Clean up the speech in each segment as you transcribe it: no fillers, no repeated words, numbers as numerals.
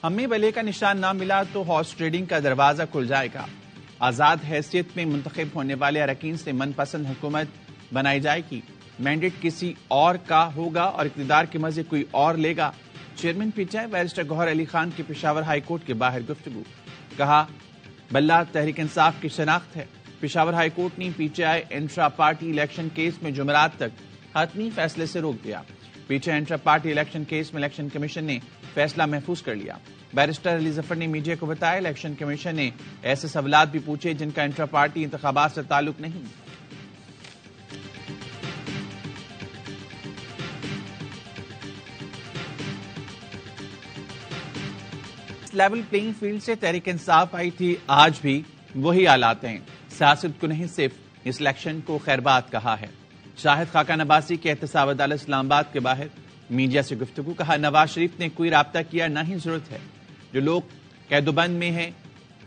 ہمیں بلے کا نشان نہ ملا تو ہارس ٹریڈنگ کا دروازہ کھل جائے گا. آزاد حیثیت میں منتخب ہونے والے اراکین سے من پسند حکومت بنائی جائے گی. مینڈیٹ کسی اور کا ہوگا اور اقتدار کے مزے کوئی اور لے گا. Chairman P T I barrister Gohar Ali Khan کی پشاور ہائی کورٹ کے باہر گفتگو. کہا بلہ تحریک انصاف کی شناخت ہے. پشاور ہائی کورٹ نے پی ٹی آئی انٹرا پارٹی الیکشن کیس میں جمعرات تک حتمی فیصلے سے روک دیا. پی ٹی آئی انٹرا پارٹی الیکشن کیس میں الیکشن کمیشن نے فیصلہ محفوظ کر لیا. بیرسٹر علی ظفر نے میڈیا کو بتایا الیکشن کمیشن نے ایسے سوالات بھی پوچھے جن کا انٹرا پارٹی انتخابات سے تعلق نہیں. لیول پلینگ فیلڈ سے تحریک انصاف آئی تھی، آج بھی وہی حالات ہیں. سیاست کو نہیں صرف اس الیکشن کو خیربات کہا ہے. شاہد خاقان عباسی کے احتساب عدالت اسلام آباد کے باہر میڈیا سے گفتگو. کہا نواز شریف نے کوئی رابطہ کیا نہ ہی ضرورت ہے. جو لوگ قید و بند میں ہیں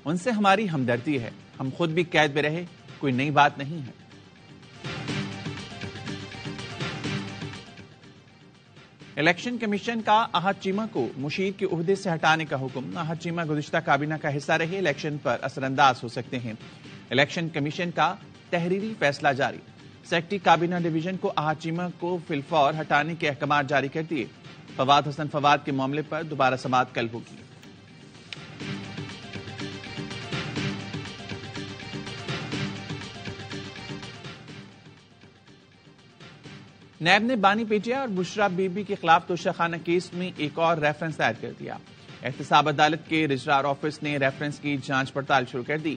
ان سے ہماری ہمدردی ہے. ہم خود بھی قید میں رہے، کوئی نئی بات نہیں ہے. الیکشن کمیشن کا احد چیمہ کو مشیر کے عہدے سے ہٹانے کا حکم. احد چیمہ گزشتہ کابینہ کا حصہ رہے، الیکشن پر اثر انداز ہو سکتے ہیں. الیکشن کمیشن کا تحریری فیصلہ جاری. سیکرٹری کابینہ ڈویژن کو احد چیمہ کو فی الفور ہٹانے کے احکامات جاری کر دیے. فواد حسن فواد کے معاملے پر دوبارہ سماعت کل ہوگی. نیب نے بانی پی ٹی آئی اور بشرا بی بی کے خلاف توشہ خانہ کیس میں ایک اور ریفرنس دائر کر دیا. احتساب عدالت کے رجسٹرار آفس نے ریفرنس کی جانچ پڑتال شروع کر دی.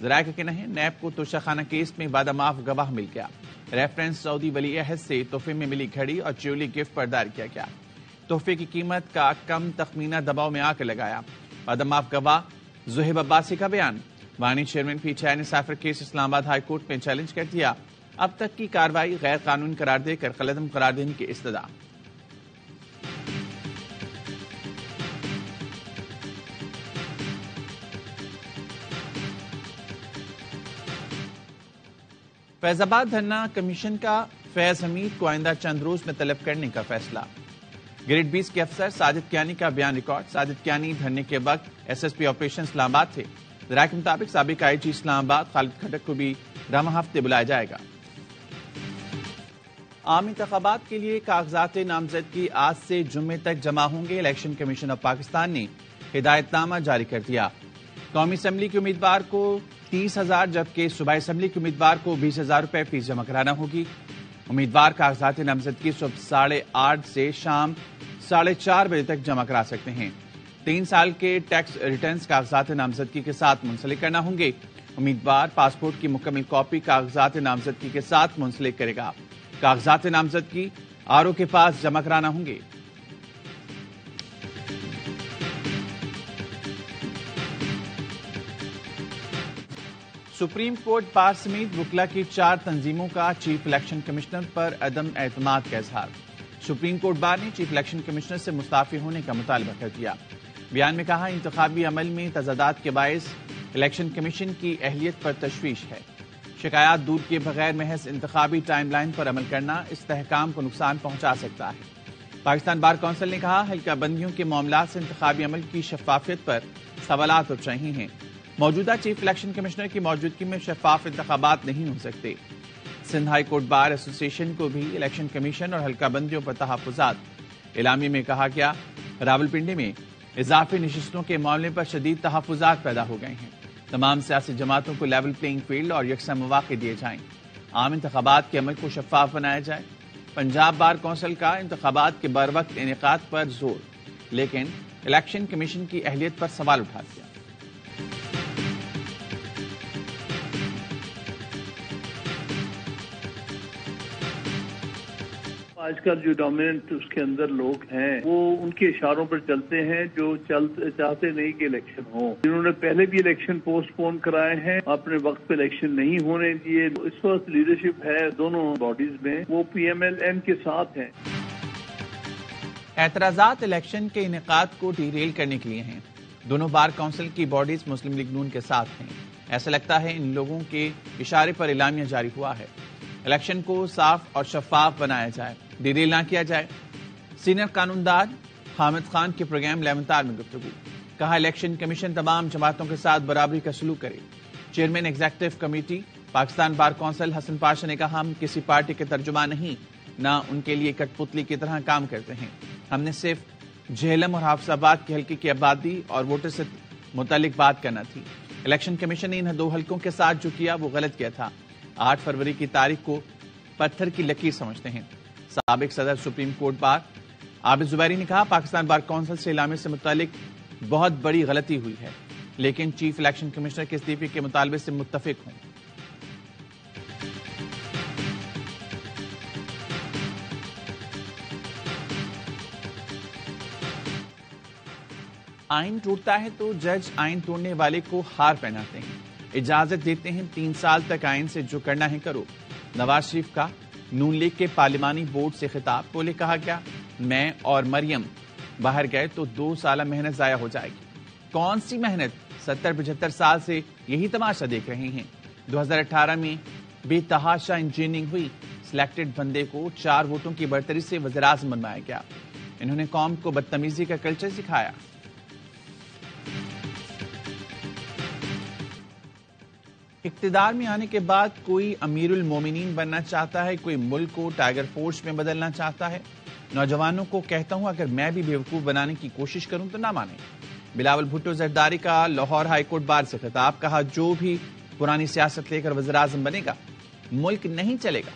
ذرائع کا کہنا ہے نیب کو توشہ خانہ کیس میں وعدہ معاف گواہ مل گیا. ریفرنس سعودی ولی عہد سے تحفے میں ملی گھڑی اور جیولی گفٹ پر دائر کیا گیا. تحفے کی قیمت کا کم تخمینہ دباؤ میں آ کر لگایا. وعدہ معاف گواہ زہیب عباسی کا بیان. وانی چیئرمین پی ٹی آئی نے سافر کیس اسلام آباد ہائی کورٹ میں چیلنج کر دیا. اب تک کی کارروائی غیر قانونی قرار دے کر قلعدم قرار دینے کی استدعا. فیض آباد دھرنا کمیشن کا فیض حمید کو آئندہ چند روز میں طلب کرنے کا فیصلہ. گریڈ 20 کے افسر ساجد کیانی کا بیان ریکارڈ. ساجد کیانی دھرنے کے وقت ایس ایس پی آپریشن اسلام آباد تھے. ذرائع کے مطابق سابق آئی جی اسلام آباد خالد کھٹک کو بھی رواں ہفتے بلایا جائے گا. عام انتخابات کے لیے کاغذات نامزدگی آج سے جمعے تک جمع ہوں گے. الیکشن کمیشن آف پاکستان نے ہدایت نامہ جاری کر دیا. قومی اسمبلی کے امیدوار کو 30,000 جبکہ صوبائی اسمبلی کے امیدوار کو 20,000 روپے فیس جمع کرانا ہوگی. امیدوار کاغذات نامزدگی صبح 8:30 سے شام 4:30 بجے تک جمع کرا سکتے ہیں. 3 سال کے ٹیکس ریٹرنز کاغذات نامزدگی کے ساتھ منسلک کرنا ہوں گے. امیدوار پاسپورٹ کی مکمل کاپی کاغذات نامزدگی کے ساتھ منسلک کرے گا. کاغذات نامزدگی آر او کے پاس جمع کرانا ہوں گے. سپریم کورٹ بار سمیت وکلا کی 4 تنظیموں کا چیف الیکشن کمشنر پر عدم اعتماد کا اظہار. سپریم کورٹ بار نے چیف الیکشن کمشنر سے مستعفی ہونے کا مطالبہ کر دیا. بیان میں کہا انتخابی عمل میں تضادات کے باعث الیکشن کمیشن کی اہلیت پر تشویش ہے. شکایات دور کیے بغیر محض انتخابی ٹائم لائن پر عمل کرنا استحکام کو نقصان پہنچا سکتا ہے. پاکستان بار کونسل نے کہا حلقہ بندیوں کے معاملات سے انتخابی عمل کی شفافیت پر سوالات اٹھ رہے ہیں. موجودہ چیف الیکشن کمشنر کی موجودگی میں شفاف انتخابات نہیں ہو سکتے. سندھ ہائی کورٹ بار ایسوسی ایشن کو بھی الیکشن کمیشن اور حلقہ بندیوں پر تحفظات. اعلامیے میں کہا گیا راولپنڈی میں اضافی نشستوں کے معاملے پر شدید تحفظات پیدا ہو گئے ہیں. تمام سیاسی جماعتوں کو لیول پلینگ فیلڈ اور یکساں مواقع دیے جائیں. عام انتخابات کے عمل کو شفاف بنایا جائے. پنجاب بار کونسل کا انتخابات کے بروقت انعقاد پر زور، لیکن الیکشن کمیشن کی اہلیت پر سوال اٹھا دیا. آج کل جو ڈومیننٹ اس کے اندر لوگ ہیں وہ ان کے اشاروں پر چلتے ہیں جو چاہتے نہیں کہ الیکشن ہو. جنہوں نے پہلے بھی الیکشن پوسٹ پون کرائے ہیں، اپنے وقت پہ الیکشن نہیں ہونے دیے. اس وقت لیڈرشپ ہے دونوں باڈیز میں، وہ پی ایم ایل این کے ساتھ ہیں. اعتراضات الیکشن کے انعقاد کو ڈیریل کرنے کے لیے ہیں. دونوں بار کونسل کی باڈیز مسلم لیگ نون کے ساتھ ہیں. ایسا لگتا ہے ان لوگوں کے اشارے پر اعلامیہ جاری ہوا ہے. الیکشن کو صاف اور شفاف بنایا جائے، ڈیریل نہ کیا جائے. سینئر قانون دان حامد خان کے پروگرام لیمن تار میں گفتگو. کہا الیکشن کمیشن تمام جماعتوں کے ساتھ برابری کا سلوک کرے۔ Chairman executive committee Pakistan bar council Hassan Pasha نے کہا ہم کسی پارٹی کے ترجمان نہیں، نہ ان کے لیے کٹ پتلی کی طرح کام کرتے ہیں۔ ہم نے صرف جہلم اور حافظ آباد کے حلقے کی آبادی اور ووٹر سے متعلق بات کرنا تھی۔ الیکشن کمیشن نے ان 2 حلقوں کے ساتھ جو کیا وہ غلط کیا تھا۔ 8 فروری کی تاریخ کو پتھر کی لکیر سمجھتے ہیں۔ سابق صدر سپریم کورٹ بار عابد زبیری نے کہا پاکستان بار کونسل سے اعلامیہ سے متعلق بہت بڑی غلطی ہوئی ہے، لیکن چیف الیکشن کمشنر کے استعفے کے مطالبے سے متفق ہوں۔ آئین ٹوٹتا ہے تو جج آئین توڑنے والے کو ہار پہناتے ہیں، اجازت دیتے ہیں 3 سال تک آئین سے جو کرنا ہے کرو۔ نواز شریف کا نون لیگ کے پارلیمانی بورڈ سے خطاب، بولے کہا گیا میں اور مریم باہر گئے تو 2 سالہ محنت ضائع ہو جائے گی۔ کون سی محنت؟ 70-75 سال سے یہی تماشا دیکھ رہے ہیں۔ 2018 میں بے تحاشا انجینئرنگ ہوئی، سلیکٹڈ بندے کو 4 ووٹوں کی برتری سے وزیر اعظم بنوایا گیا۔ انہوں نے قوم کو بدتمیزی کا کلچر سکھایا۔ اقتدار میں آنے کے بعد کوئی امیر المومنین بننا چاہتا ہے، کوئی ملک کو ٹائیگر فورس میں بدلنا چاہتا ہے۔ نوجوانوں کو کہتا ہوں اگر میں بھی بیوقوف بنانے کی کوشش کروں تو نہ مانیں۔ بلاول بھٹو زرداری کا لاہور ہائی کورٹ بار سے خطاب، کہا جو بھی پرانی سیاست لے کر وزیر اعظم بنے گا ملک نہیں چلے گا،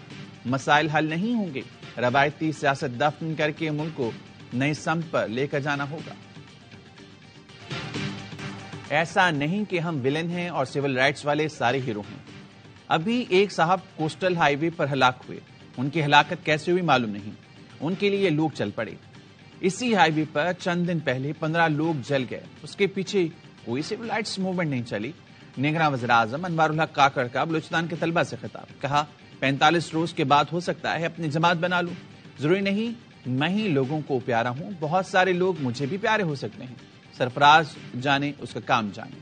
مسائل حل نہیں ہوں گے، روایتی سیاست دفن کر کے ملک کو نئی سمت پر لے کر جانا ہوگا۔ ایسا نہیں کہ ہم ولن ہیں اور سول رائٹس والے سارے ہیرو ہیں۔ ابھی ایک صاحب کوسٹل ہائی وے پر ہلاک ہوئے، ان کی ہلاکت کیسے ہوئی معلوم نہیں، ان کے لیے لوگ چل پڑے۔ اسی ہائی وے پر چند دن پہلے 15 لوگ جل گئے، اس کے پیچھے کوئی سول رائٹس موومنٹ نہیں چلی۔ نگراں وزیر اعظم انوار الحق کاکڑ کا بلوچستان کے طلبہ سے خطاب، کہا 45 روز کے بعد ہو سکتا ہے اپنی جماعت بنا لوں، ضروری نہیں میں ہی لوگوں کو پیارا ہوں، بہت سارے لوگ مجھے بھی پیارے ہو سکتے ہیں، سرفراز جانے اس کا کام جانے۔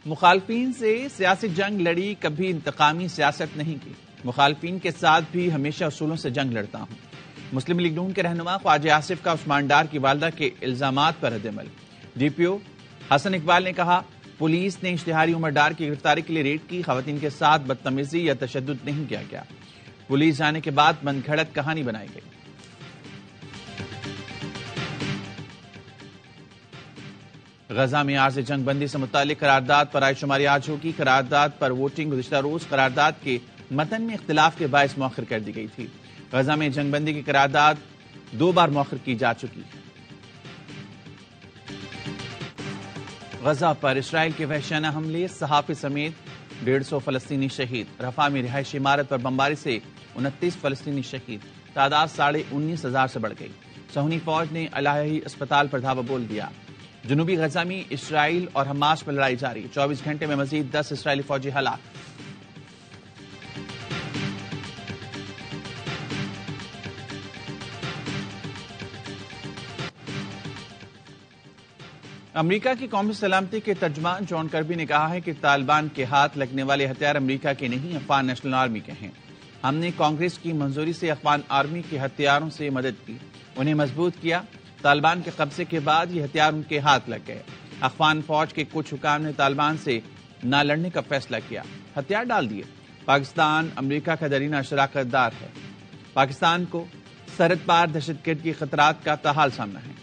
مخالفین سے سیاسی جنگ لڑی، کبھی انتقامی سیاست نہیں کی۔ مخالفین کے ساتھ بھی ہمیشہ اصولوں سے جنگ لڑتا ہوں۔ مسلم لیگ نون کے رہنما خواجہ آصف کا عثمان ڈار کی والدہ کے الزامات پر رد عمل۔ ڈی پی او حسن اقبال نے کہا پولیس نے اشتہاری عمر ڈار کی گرفتاری کے لیے ریڈ کی، خواتین کے ساتھ بدتمیزی یا تشدد نہیں کیا گیا۔ پولیس جانے کے بعد من گھڑت کہانی بنائی گئی۔ غزہ میں عارض جنگ بندی سے متعلق قرارداد پر رائے شماری آج ہوگی۔ قرارداد پر ووٹنگ گزشتہ روز قرارداد کے متن میں اختلاف کے باعث مؤخر کر دی گئی تھی۔ غزہ میں جنگ بندی کی قرارداد 2 بار مؤخر کی جا چکی ہے۔ غزہ پر اسرائیل کے وحشیانہ حملے، صحافی سمیت 150 فلسطینی شہید۔ رفح میں رہائشی عمارت پر بمباری سے 29 فلسطینی شہید، تعداد 19,500 سے بڑھ گئی۔ صہیونی فوج نے الہی اسپتال پر دھاوا بول دیا۔ جنوبی غزہ میں اسرائیل اور حماس پر لڑائی جاری، 24 گھنٹے میں مزید 10 اسرائیلی فوجی ہلاک۔ امریکہ کی قومی سلامتی کے ترجمان جان کربی نے کہا ہے کہ طالبان کے ہاتھ لگنے والے ہتھیار امریکہ کے نہیں، افغان نیشنل آرمی کے ہیں۔ ہم نے کانگریس کی منظوری سے افغان آرمی کے ہتھیاروں سے مدد کی، انہیں مضبوط کیا۔ طالبان کے قبضے کے بعد یہ ہتھیار ان کے ہاتھ لگ گئے۔ افغان فوج کے کچھ حکام نے طالبان سے نہ لڑنے کا فیصلہ کیا، ہتھیار ڈال دیے۔ پاکستان امریکہ کا درینہ شراکت دار ہے۔ پاکستان کو سرحد پار دہشت گردی کے خطرات کا تاحال سامنا ہے۔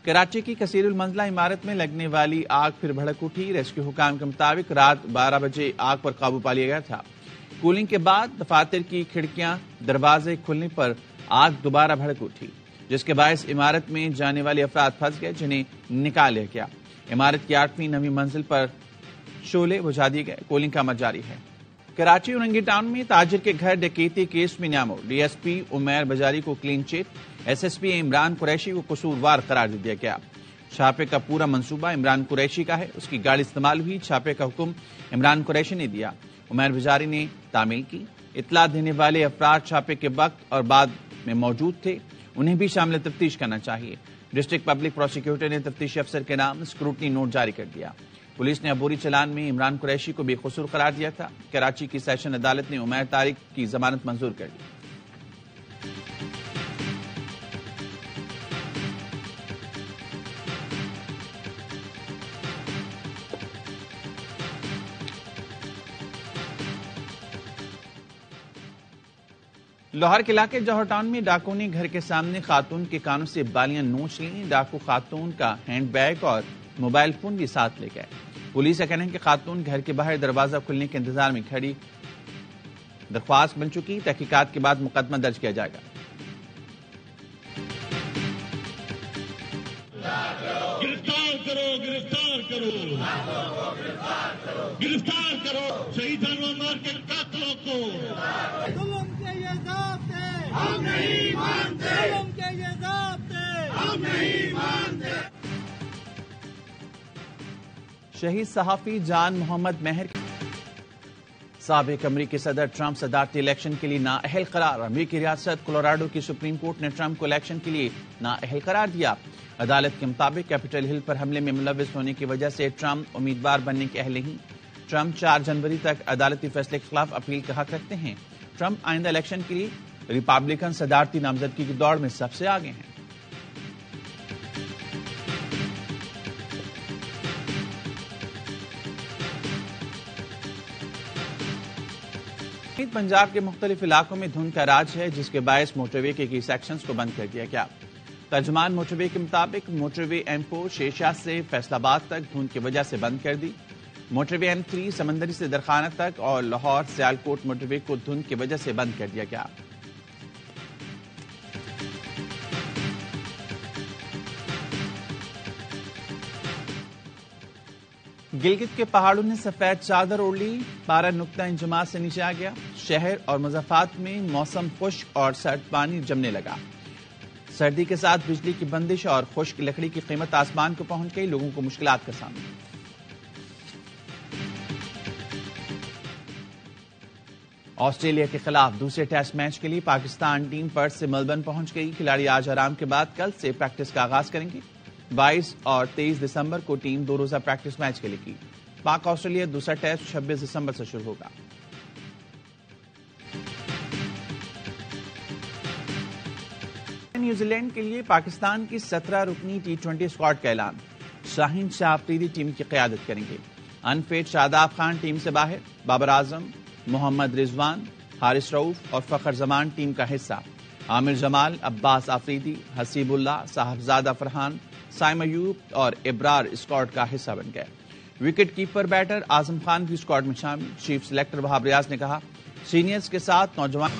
کراچی کی کثیر المنزلہ عمارت میں لگنے والی آگ پھر بھڑک اٹھی۔ ریسکیو حکام کے مطابق رات 12 بجے آگ پر قابو پا لیا گیا تھا۔ کولنگ کے بعد دفاتر کی کھڑکیاں دروازے کھلنے پر آگ دوبارہ بھڑک اٹھی، جس کے باعث عمارت میں جانے والے افراد پھنس گئے، جنہیں نکال لیا گیا۔ عمارت کی 8ویں 9ویں منزل پر شعلے بجھا دیے گئے۔ کولنگ کا عمل جاری ہے۔ کراچی اورنگی ٹاؤن میں تاجر کے گھر ڈکیتی کیس میں نیامور، D S P Umair Bajari کو clean chit, S S P Imran Qureshi کو قصوروار قرار دے دیا گیا۔ چھاپے کا پورا منصوبہ عمران قریشی کا ہے، اس کی گاڑی استعمال ہوئی، چھاپے کا حکم عمران قریشی نے دیا۔ عمیر بجاری نے تعمیل کی۔ اطلاع دینے والے افراد چھاپے کے وقت اور بعد میں موجود تھے، انہیں بھی شامل تفتیش کرنا چاہیے۔ ڈسٹرکٹ پبلک پروسیکیوٹر نے تفتیشی افسر کے نام اسکروٹنی نوٹ جاری کر دیا۔ پولیس نے عبوری چلان میں عمران قریشی کو بے قصور قرار دیا تھا۔ کراچی کی سیشن عدالت نے عمیر طارق کی ضمانت منظور کر دی۔ لاہور کے علاقے جوہر ٹاؤن میں ڈاکو نے گھر کے سامنے خاتون کے کانوں سے بالیاں نوچ لیں۔ ڈاکو خاتون کا ہینڈ بیگ اور موبائل فون بھی ساتھ لے گئے۔ پولیس کا کہنا ہے کہ خاتون گھر کے باہر دروازہ کھلنے کے انتظار میں کھڑی۔ درخواست مل چکی، تحقیقات کے بعد مقدمہ درج کیا جائے گا۔ گرفتار کرو گرفتار کرو گرفتار کرو شہید انور کے قاتلوں کو۔ ظلم کے یہ ضابطے ہم نہیں مانتے، ظلم کے یہ ضابطے ہم نہیں مانتے۔ شہید صحافی جان محمد مہر سابق امریکی صدر ٹرمپ صدارتی الیکشن کے لیے نااہل قرار۔ امریکی ریاست کولوراڈو کی سپریم کورٹ نے ٹرمپ کو الیکشن کے لیے نااہل قرار دیا۔ عدالت کے مطابق کیپٹل ہل پر حملے میں ملوث ہونے کی وجہ سے ٹرمپ امیدوار بننے کے اہل نہیں۔ ٹرمپ 4 جنوری تک عدالتی فیصلے کے خلاف اپیل کا حق رکھتے ہیں۔ ٹرمپ آئندہ الیکشن کے لیے ریپبلکن صدارتی نامزدگی کی دوڑ میں سب سے آگے ہیں۔ پنجاب کے مختلف علاقوں میں دھند کا راج ہے، جس کے باعث موٹر وے کے کئی سیکشنز کو بند کر دیا گیا۔ ترجمان موٹر وے کے مطابق موٹر وے M4 شیشہ سے فیصل آباد تک دھند کی وجہ سے بند کر دی۔ موٹر وے M3 سمندری سے درخانہ تک اور لاہور سیالکوٹ موٹر وے کو دھند کی وجہ سے بند کر دیا گیا۔ گلگت کے پہاڑوں نے سفید چادر اوڑھ لی، پارا نقطہ انجماد سے نیچے آ گیا۔ شہر اور مضافات میں موسم خشک اور سرد پانی جمنے لگا۔ سردی کے ساتھ بجلی کی بندش اور خشک لکڑی کی قیمت آسمان کو پہنچ گئی، لوگوں کو مشکلات کا سامنا۔ آسٹریلیا کے خلاف دوسرے ٹیسٹ میچ کے لیے پاکستان ٹیم پرتھ سے ملبرن پہنچ گئی۔ کھلاڑی آج آرام کے بعد کل سے پریکٹس کا آغاز کریں گے۔ 22 اور 23 دسمبر کو ٹیم 2 روزہ پریکٹس میچ کے لیے کی۔ پاک آسٹریلیا دوسرا ٹیسٹ 26 دسمبر سے شروع ہوگا۔ نیوزی لینڈ کے لیے پاکستان کی 17 رکنی T20 اسکواڈ کا اعلان۔ شاہین شاہ آفریدی ٹیم کی قیادت کریں گے۔ انفیٹ شاداب خان ٹیم سے باہر، بابر اعظم، محمد رضوان، حارث رؤوف اور فخر زمان ٹیم کا حصہ۔ عامر جمال، عباس آفریدی، حسیب اللہ، صاحبزادہ فرحان، سائم ایوب اور ابرار اسکواڈ کا حصہ بن گئے۔ Wicket keeper batter Azam Khan بھی اسکواڈ میں شامل۔ چیف سلیکٹر وہاب ریاض نے کہا، سینئرز کے ساتھ نوجوان